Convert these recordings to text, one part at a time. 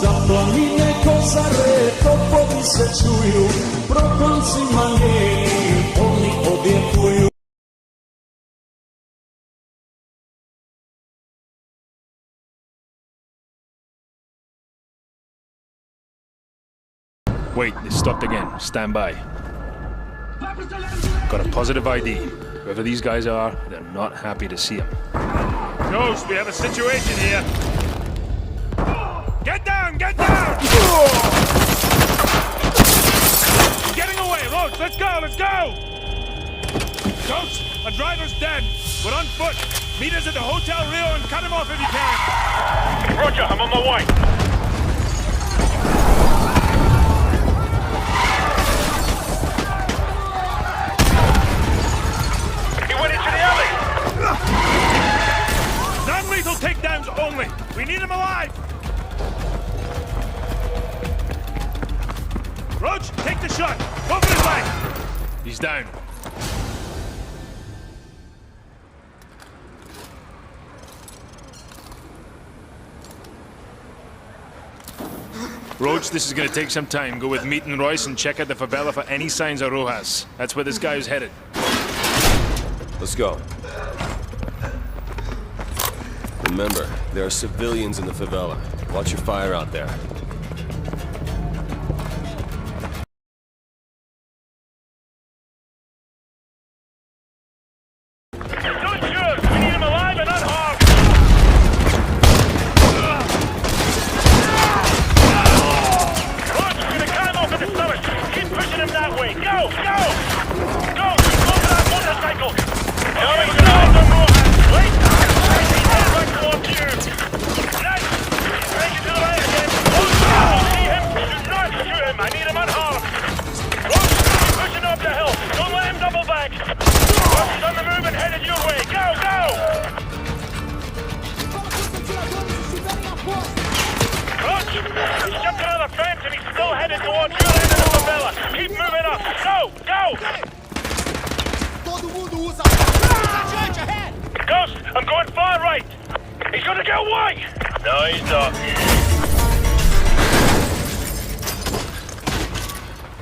Za planine kozare topovi se čuju, prokonci manjeni oni odjekuju. Wait, they stopped again. Stand by. Got a positive ID. Whoever these guys are, they're not happy to see him. Ghost, we have a situation here. Get down! Get down! Getting away, Roach! Let's go! Let's go! Ghost, a driver's dead. We're on foot. Meet us at the Hotel Rio and cut him off if you can. Roger, I'm on my way. Non-lethal takedowns only! We need him alive! Roach, take the shot! Go for his leg! He's down. Roach, this is gonna take some time. Go with Meat and Royce and check out the favela for any signs of Rojas. That's where this guy is headed. Let's go. Remember, there are civilians in the favela. Watch your fire out there. Don't shoot! We need him alive and unharmed! Roach, we're gonna cut him off in the stomach! Keep pushing him that way! Go! Go! Go! Go to that motorcycle! Coming down the Rojas! Wait! Back towards you! Nice! Break it to the right again! Oh, see him! Do not shoot him! I need him unharmed! Roach, keep pushing up the hill! Don't let him double back! Roach is on the move and headed your way! Go! Go! Roach! He's jumped another fence and he's still headed towards your end of the favela! Keep moving up! Go! Go! Ghost, I'm going far right! He's gonna go white! No, he's not.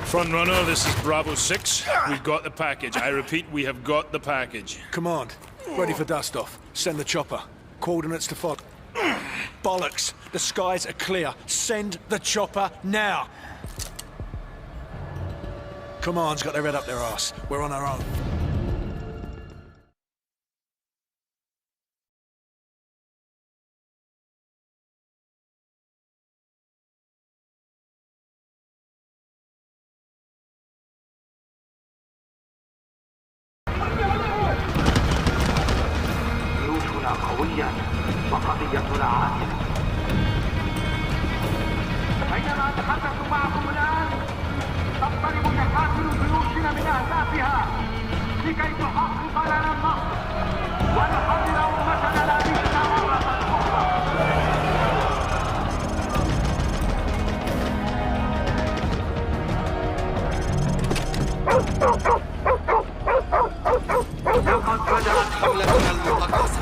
Front runner, this is Bravo 6. We've got the package. I repeat, we have got the package. Command, ready for dust-off. Send the chopper. Coordinates to fog. Bollocks! The skies are clear. Send the chopper now! Command's got their head up their arse. We're on our own. قوية وقضيتنا عادلة. بينما أتحدث معكم الآن تقترب تكاتل جيوشنا من أهدافها لكي تحقق لنا النصر ونحرر أمتنا العزيزة مرة أخرى. لقد بدأت حملتنا المقدسة.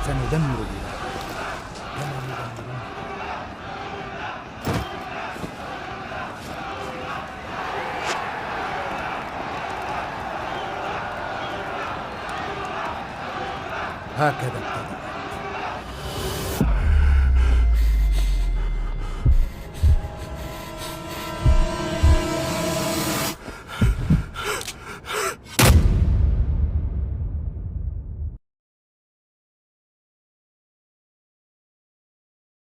سندمر البلاد. هكذا